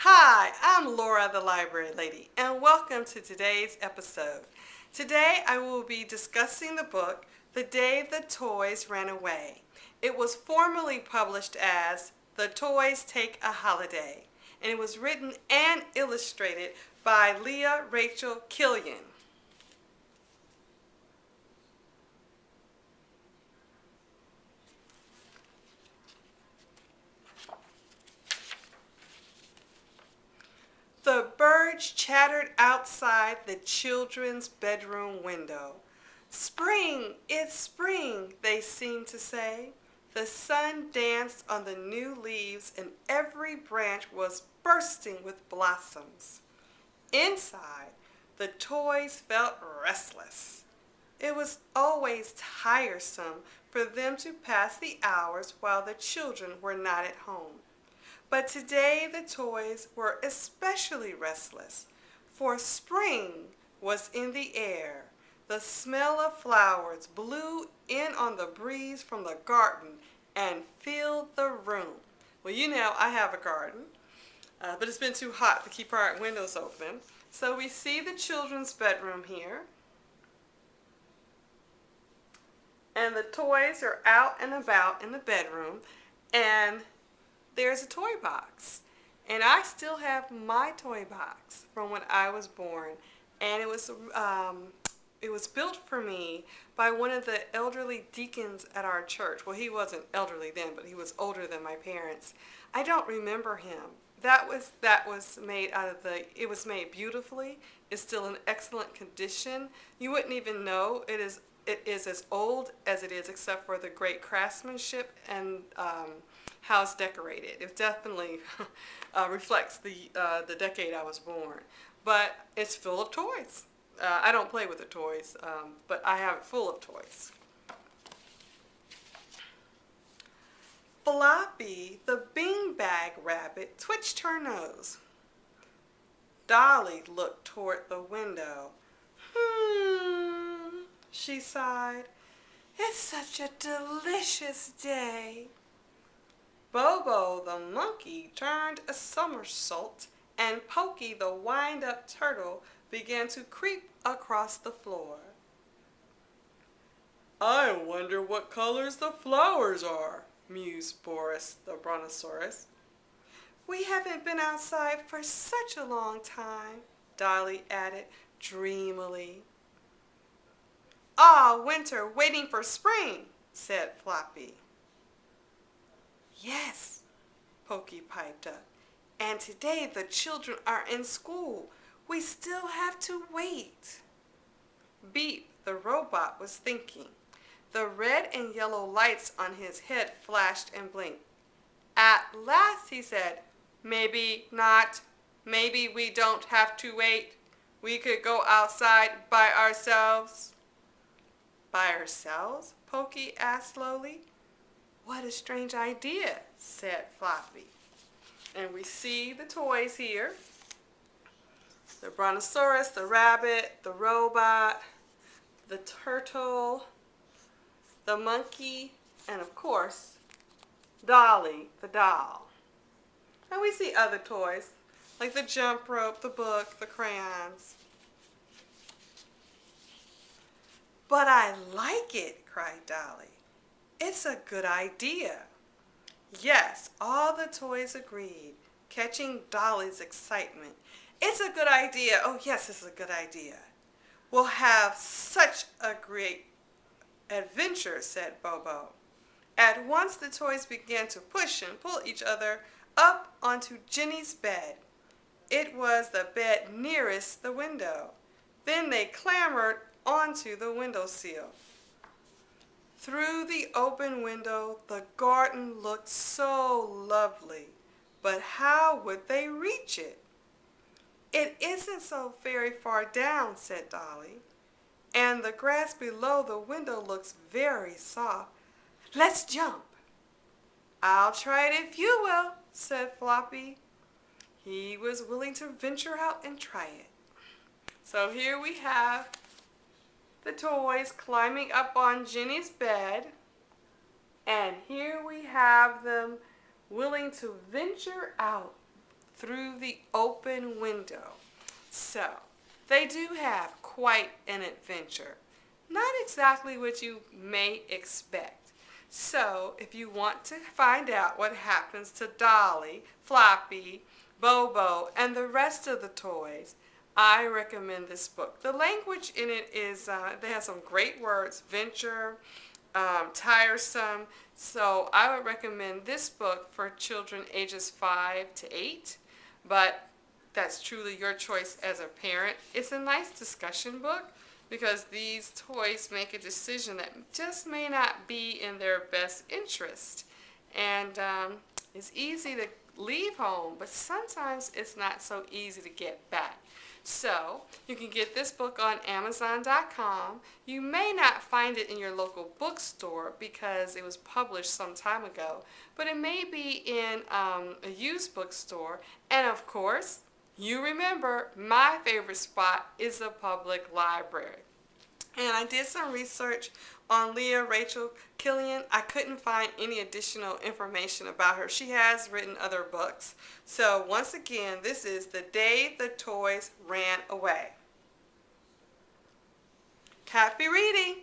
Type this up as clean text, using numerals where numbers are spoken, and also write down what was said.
Hi, I'm Laura the Library Lady, and welcome to today's episode. Today I will be discussing the book The Day the Toys Ran Away. It was formerly published as The Toys Take a Holiday, and it was written and illustrated by Leah Raechel Killen. The birds chattered outside the children's bedroom window. Spring, it's spring, they seemed to say. The sun danced on the new leaves and every branch was bursting with blossoms. Inside, the toys felt restless. It was always tiresome for them to pass the hours while the children were not at home. But today the toys were especially restless, for spring was in the air. The smell of flowers blew in on the breeze from the garden and filled the room. Well, you know I have a garden, but it's been too hot to keep our windows open. So we see the children's bedroom here. And the toys are out and about in the bedroom. And there's a toy box. And I still have my toy box from when I was born. And it was built for me by one of the elderly deacons at our church. Well, he wasn't elderly then, but he was older than my parents. I don't remember him. That was made out of it was made beautifully. It's still in excellent condition. You wouldn't even know it is as old as it is, except for the great craftsmanship and how it's decorated. It definitely reflects the decade I was born. But it's full of toys. I don't play with the toys, but I have it full of toys. Floppy, the beanbag rabbit, twitched her nose. Dolly looked toward the window. She sighed. It's such a delicious day. Bobo the monkey turned a somersault, and Pokey the wind-up turtle began to creep across the floor. I wonder what colors the flowers are, mused Boris the brontosaurus. We haven't been outside for such a long time, Dolly added dreamily. Ah, winter waiting for spring, said Floppy. Yes, Pokey piped up. And today the children are in school. We still have to wait. Beep, the robot, was thinking. The red and yellow lights on his head flashed and blinked. At last, he said, maybe not. Maybe we don't have to wait. We could go outside by ourselves. By ourselves? Pokey asked slowly. What a strange idea, said Floppy. And we see the toys here. The brontosaurus, the rabbit, the robot, the turtle, the monkey, and of course, Dolly, the doll. And we see other toys, like the jump rope, the book, the crayons. But I like it, cried Dolly. It's a good idea. Yes, all the toys agreed, catching Dolly's excitement. It's a good idea. Oh, yes, it's a good idea. We'll have such a great adventure, said Bobo. At once the toys began to push and pull each other up onto Jenny's bed. It was the bed nearest the window. Then they clambered onto the windowsill. Through the open window, the garden looked so lovely, but how would they reach it? It isn't so very far down, said Dolly, and the grass below the window looks very soft. Let's jump. I'll try it if you will, said Floppy. He was willing to venture out and try it. So here we have the toys climbing up on Jenny's bed, and here we have them willing to venture out through the open window. So, they do have quite an adventure. Not exactly what you may expect. So, if you want to find out what happens to Dolly, Floppy, Bobo, and the rest of the toys, I recommend this book. The language in it is, they have some great words, venture, tiresome. So I would recommend this book for children ages 5 to 8, but that's truly your choice as a parent. It's a nice discussion book because these toys make a decision that just may not be in their best interest. And it's easy to leave home, but sometimes it's not so easy to get back. So, you can get this book on Amazon.com. You may not find it in your local bookstore because it was published some time ago, but it may be in a used bookstore. And of course, you remember my favorite spot is the public library. And I did some research on Leah Raechel Killen. I couldn't find any additional information about her. She has written other books. So once again, this is The Day the Toys Ran Away. Happy reading!